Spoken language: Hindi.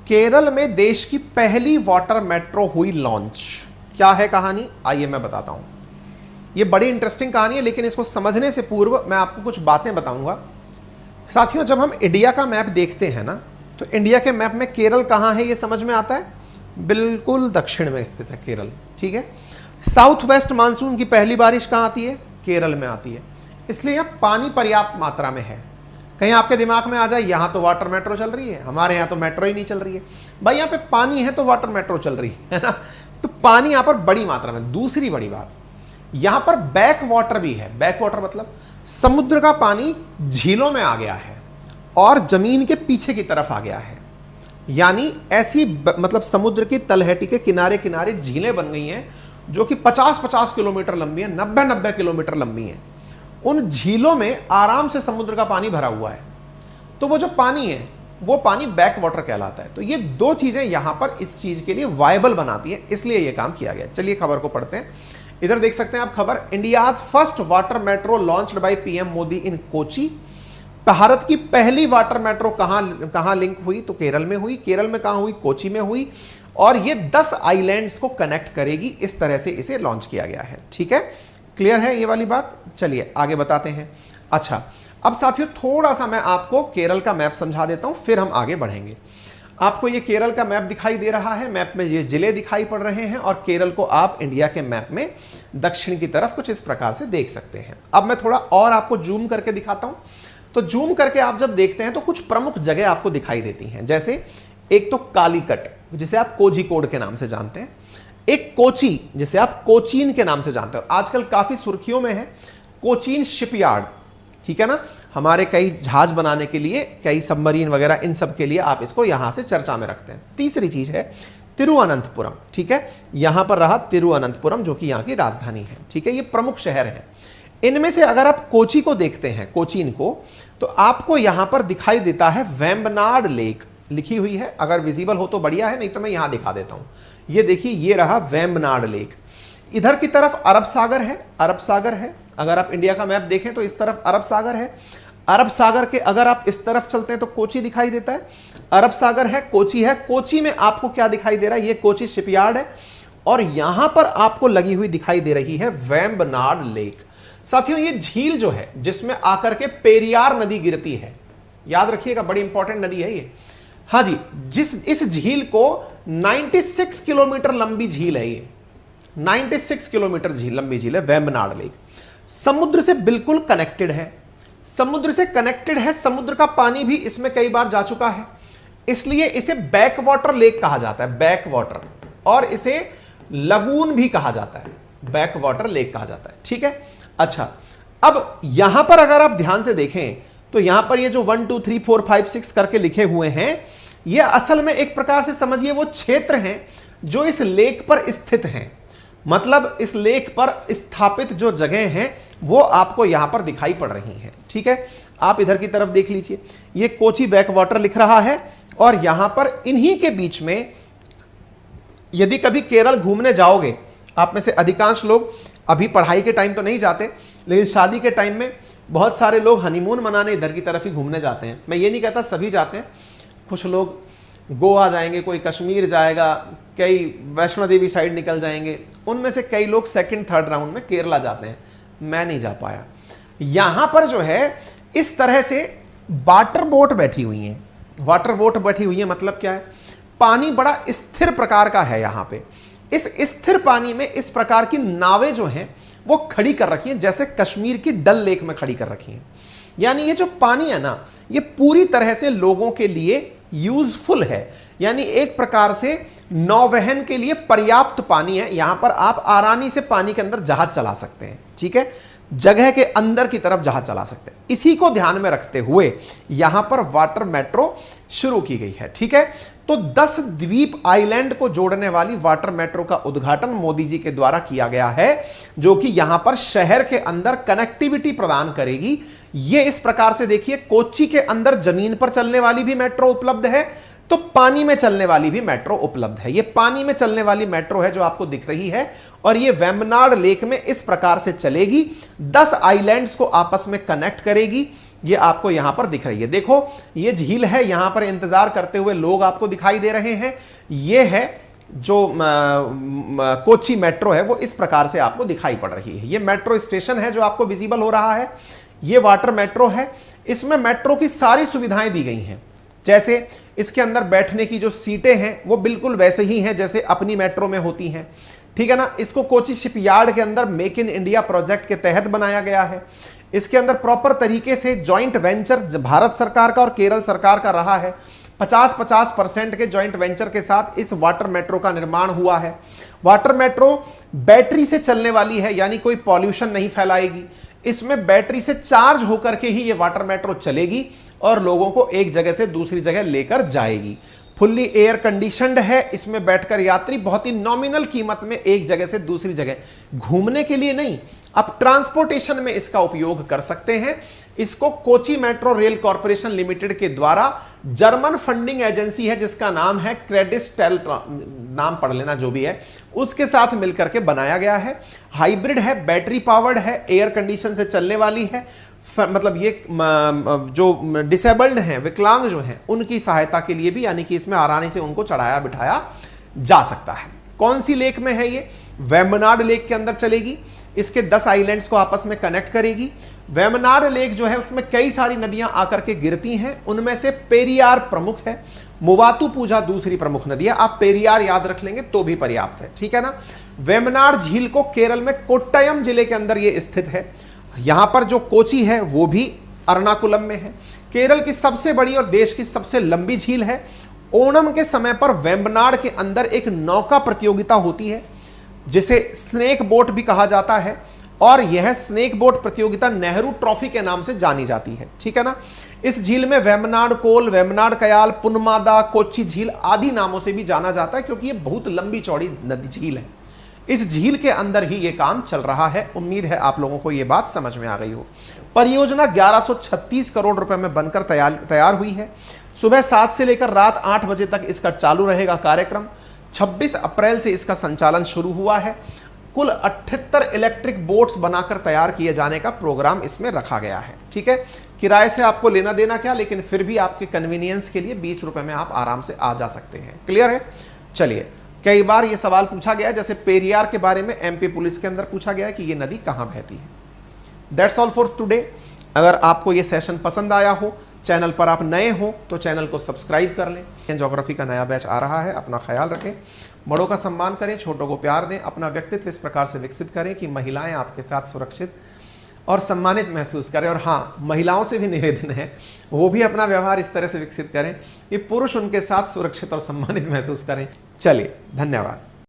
केरल में देश की पहली वाटर मेट्रो हुई लॉन्च। क्या है कहानी, आइए मैं बताता हूं। ये बड़ी इंटरेस्टिंग कहानी है, लेकिन इसको समझने से पूर्व मैं आपको कुछ बातें बताऊंगा। साथियों, जब हम इंडिया का मैप देखते हैं ना, तो इंडिया के मैप में केरल कहां है ये समझ में आता है। बिल्कुल दक्षिण में स्थित है केरल, ठीक है। साउथ वेस्ट मानसून की पहली बारिश कहां आती है, केरल में आती है। इसलिए यहां पानी पर्याप्त मात्रा में है। कहीं आपके दिमाग में आ जाए यहां तो वाटर मेट्रो चल रही है, हमारे यहां तो मेट्रो ही नहीं चल रही है। भाई यहां पे पानी है तो वाटर मेट्रो चल रही है ना, तो पानी यहां पर बड़ी मात्रा में। दूसरी बड़ी बात, यहां पर बैक वाटर भी है। बैक वाटर मतलब समुद्र का पानी झीलों में आ गया है और जमीन के पीछे की तरफ आ गया है। यानी ऐसी मतलब समुद्र की तलहटी के किनारे किनारे झीलें बन गई हैं जो कि 50-50 किलोमीटर लंबी है, 90-90 किलोमीटर लंबी है। उन झीलों में आराम से समुद्र का पानी भरा हुआ है, तो वो जो पानी है वो पानी बैक वाटर कहलाता है। तो ये दो चीजें यहां पर इस चीज के लिए वायबल बनाती है, इसलिए ये काम किया गया। चलिए खबर को पढ़ते हैं। इधर देख सकते हैं आप खबर, India's first water metro launched by PM Modi in Kochi. Bharat की पहली वाटर मेट्रो कहां लिंक हुई, तो केरल में हुई। केरल में कहां हुई, कोची में हुई। और ये 10 आइलैंड्स को कनेक्ट करेगी, इस तरह से इसे लॉन्च किया गया है। ठीक है, क्लियर है ये वाली बात। चलिए आगे बताते हैं। अच्छा, अब साथियों थोड़ा सा मैं आपको केरल का मैप समझा देता हूं, फिर हम आगे बढ़ेंगे। आपको ये केरल का मैप दिखाई दे रहा है, मैप में ये जिले दिखाई पड़ रहे हैं, और केरल को आप इंडिया के मैप में दक्षिण की तरफ कुछ इस प्रकार से देख सकते हैं। अब मैं थोड़ा और आपको जूम करके दिखाता हूं। तो जूम करके आप जब देखते हैं तो कुछ प्रमुख जगह आपको दिखाई देती हैं। जैसे एक तो कालीकट, जिसे आप कोझिकोड के नाम से जानते हैं। एक कोची, जिसे आप कोचीन के नाम से जानते हो। आजकल काफी सुर्खियों में है कोचीन शिपयार्ड, ठीक है ना। हमारे कई जहाज बनाने के लिए, कई सबमरीन वगैरह, इन सब के लिए आप इसको यहां से चर्चा में रखते हैं। तीसरी चीज है तिरुवनंतपुरम, ठीक है। यहां पर रहा तिरुवनंतपुरम, जो कि यहां की राजधानी है, ठीक है। ये प्रमुख शहर है। इनमें से अगर आप कोची को देखते हैं, कोचीन को, तो आपको यहां पर दिखाई देता है वेम्बनाड लेक लिखी हुई है। अगर विजिबल हो तो बढ़िया है, नहीं तो मैं यहां दिखा देता हूं। ये देखिए, ये रहा वेम्बनाड लेक। इधर की तरफ अरब सागर है, अरब सागर है। अगर आप इंडिया का मैप देखें तो इस तरफ अरब सागर है। अरब सागर के अगर आप इस तरफ चलते हैं तो कोची दिखाई देता है। अरब सागर है, कोची है। कोची में आपको क्या दिखाई दे रहा है, ये कोची शिपयार्ड है। और यहां पर आपको लगी हुई दिखाई दे रही है वेम्बनाड लेक। साथियों, ये झील जो है जिसमें आकर के पेरियार नदी गिरती है, याद रखिएगा, बड़ी इंपॉर्टेंट नदी है ये। हाँ जी, इस झील को 96 किलोमीटर लंबी झील है ये, 96 किलोमीटर लंबी झील है वेम्बनाड लेक। समुद्र से बिल्कुल कनेक्टेड है, समुद्र से कनेक्टेड है। समुद्र का पानी भी इसमें कई बार जा चुका है, इसलिए इसे बैक वाटर लेक कहा जाता है, बैक वाटर। और इसे लगून भी कहा जाता है, बैक वाटर लेक कहा जाता है, ठीक है। अच्छा, अब यहां पर अगर आप ध्यान से देखें तो यहां पर ये जो 1 2 3 4 5 6 करके लिखे हुए हैं, ये असल में एक प्रकार से समझिए वो क्षेत्र हैं जो इस लेक पर स्थित हैं। मतलब इस लेक पर स्थापित जो जगह हैं वो आपको यहां पर दिखाई पड़ रही हैं, ठीक है। आप इधर की तरफ देख लीजिए, ये कोची बैक वाटर लिख रहा है, और यहां पर इन्हीं के बीच में, यदि कभी केरल घूमने जाओगे, आप में से अधिकांश लोग अभी पढ़ाई के टाइम तो नहीं जाते, लेकिन शादी के टाइम में बहुत सारे लोग हनीमून मनाने इधर की तरफ ही घूमने जाते हैं। मैं ये नहीं कहता सभी जाते हैं, कुछ लोग गोवा जाएंगे, कोई कश्मीर जाएगा, कई वैष्णो देवी साइड निकल जाएंगे। उनमें से कई लोग सेकंड थर्ड राउंड में केरला जाते हैं, मैं नहीं जा पाया। यहां पर जो है इस तरह से वाटर बोट बैठी हुई है। वाटर बोट बैठी हुई है मतलब क्या है, पानी बड़ा स्थिर प्रकार का है यहां पे। इस स्थिर पानी में इस प्रकार की नावें जो हैं वो खड़ी कर रखी हैं, जैसे कश्मीर की डल लेक में खड़ी कर रखी हैं। यानी ये जो पानी है ना, ये पूरी तरह से लोगों के लिए यूजफुल है। यानी एक प्रकार से नौवहन के लिए पर्याप्त पानी है। यहां पर आप आसानी से पानी के अंदर जहाज चला सकते हैं, ठीक है। जगह के अंदर की तरफ जहाज चला सकते हैं। इसी को ध्यान में रखते हुए यहां पर वाटर मेट्रो शुरू की गई है, ठीक है। तो 10 द्वीप आइलैंड को जोड़ने वाली वाटर मेट्रो का उद्घाटन मोदी जी के द्वारा किया गया है, जो कि यहां पर शहर के अंदर कनेक्टिविटी प्रदान करेगी। ये इस प्रकार से देखिए, कोच्चि के अंदर जमीन पर चलने वाली भी मेट्रो उपलब्ध है, तो पानी में चलने वाली भी मेट्रो उपलब्ध है। ये पानी में चलने वाली मेट्रो है जो आपको दिख रही है, और ये वेम्बनाड लेक में इस प्रकार से चलेगी, 10 आइलैंड्स को आपस में कनेक्ट करेगी। ये आपको यहां पर दिख रही है। देखो ये झील है, यहां पर इंतजार करते हुए लोग आपको दिखाई दे रहे हैं। ये है जो कोची मेट्रो है, वो इस प्रकार से आपको दिखाई पड़ रही है। ये मेट्रो स्टेशन है जो आपको विजिबल हो रहा है। ये वाटर मेट्रो है। इसमें मेट्रो की सारी सुविधाएं दी गई हैं। जैसे इसके अंदर बैठने की जो सीटें हैं वो बिल्कुल वैसे ही हैं जैसे अपनी मेट्रो में होती हैं, ठीक है ना। इसको कोची शिपयार्ड के अंदर मेक इन इंडिया प्रोजेक्ट के तहत बनाया गया है। इसके अंदर प्रॉपर तरीके से जॉइंट वेंचर भारत सरकार का और केरल सरकार का रहा है। 50-50% के जॉइंट वेंचर के साथ इस वाटर मेट्रो का निर्माण हुआ है। वाटर मेट्रो बैटरी से चलने वाली है, यानी कोई पॉल्यूशन नहीं फैलाएगी। इसमें बैटरी से चार्ज होकर के ही ये वाटर मेट्रो चलेगी और लोगों को एक जगह से दूसरी जगह लेकर जाएगी। फुल्ली एयर कंडीशनड है। इसमें बैठकर यात्री बहुत ही नॉमिनल कीमत में एक जगह से दूसरी जगह घूमने के लिए नहीं, आप ट्रांसपोर्टेशन में इसका उपयोग कर सकते हैं। इसको Kochi metro rail corporation limited के द्वारा जर्मन फंडिंग एजेंसी है जिसका नाम है क्रेडिस्टेल, नाम पढ़ लेना जो भी है, उसके साथ मिलकर के बनाया गया है। हाइब्रिड है, बैटरी पावर्ड है, एयर कंडीशन से चलने वाली है। मतलब ये जो डिसेबल्ड हैं, विकलांग जो हैं, उनकी सहायता के लिए भी, यानी कि इसमें आसानी से उनको चढ़ाया बिठाया जा सकता है। कौन सी लेक में है ये? वेम्बनाड लेक के अंदर चलेगी। इसके 10 आइलैंड्स को आपस में कनेक्ट करेगी। वेम्बनाड लेक जो है उसमें कई सारी नदियां आकर के गिरती हैं, उनमें से पेरियार प्रमुख है, मुवातुपुझा दूसरी प्रमुख नदी है। आप पेरियार याद रख लेंगे तो भी पर्याप्त है, ठीक है ना। वेम्बनाड झील को केरल में कोट्टयम जिले के अंदर ये स्थित है। यहां पर जो कोची है वो भी एर्नाकुलम में है। केरल की सबसे बड़ी और देश की सबसे लंबी झील है। ओणम के समय पर वेम्बनाड के अंदर एक नौका प्रतियोगिता होती है जिसे स्नेक बोट भी कहा जाता है, और यह स्नेक बोट प्रतियोगिता नेहरू ट्रॉफी के नाम से जानी जाती है, ठीक है ना। इस झील में वेम्बनाड कोल, वेम्बनाड कयाल, पुनमादा, कोच्चि झील आदि नामों से भी जाना जाता है क्योंकि यह बहुत लंबी चौड़ी नदी झील है। इस झील के अंदर ही यह काम चल रहा है। उम्मीद है आप लोगों को यह बात समझ में आ गई हो। परियोजना 1136 करोड़ रुपए में बनकर तैयार हुई है। सुबह 7 से लेकर रात 8 बजे तक इसका चालू रहेगा कार्यक्रम। 26 अप्रैल से इसका संचालन शुरू हुआ है। कुल 78 इलेक्ट्रिक बोट्स बनाकर तैयार किए जाने का प्रोग्राम इसमें रखा गया है, ठीक है। किराए से आपको लेना देना क्या, लेकिन फिर भी आपके कन्वीनियंस के लिए 20 रुपए में आप आराम से आ जा सकते हैं। क्लियर है? चलिए, कई बार ये सवाल पूछा गया, जैसे पेरियार के बारे में एमपी पुलिस के अंदर पूछा गया कि ये नदी कहां बहती है। That's all for today. अगर आपको ये सेशन पसंद आया हो, चैनल पर आप नए हो तो चैनल को सब्सक्राइब कर लें। ज्योग्राफी का नया बैच आ रहा है, अपना ख्याल रखें, बड़ों का सम्मान करें, छोटों को प्यार दें, अपना व्यक्तित्व इस प्रकार से विकसित करें कि महिलाएं आपके साथ सुरक्षित और सम्मानित महसूस करें। और हाँ, महिलाओं से भी निवेदन है वो भी अपना व्यवहार इस तरह से विकसित करें कि पुरुष उनके साथ सुरक्षित और सम्मानित महसूस करें। चलिए, धन्यवाद।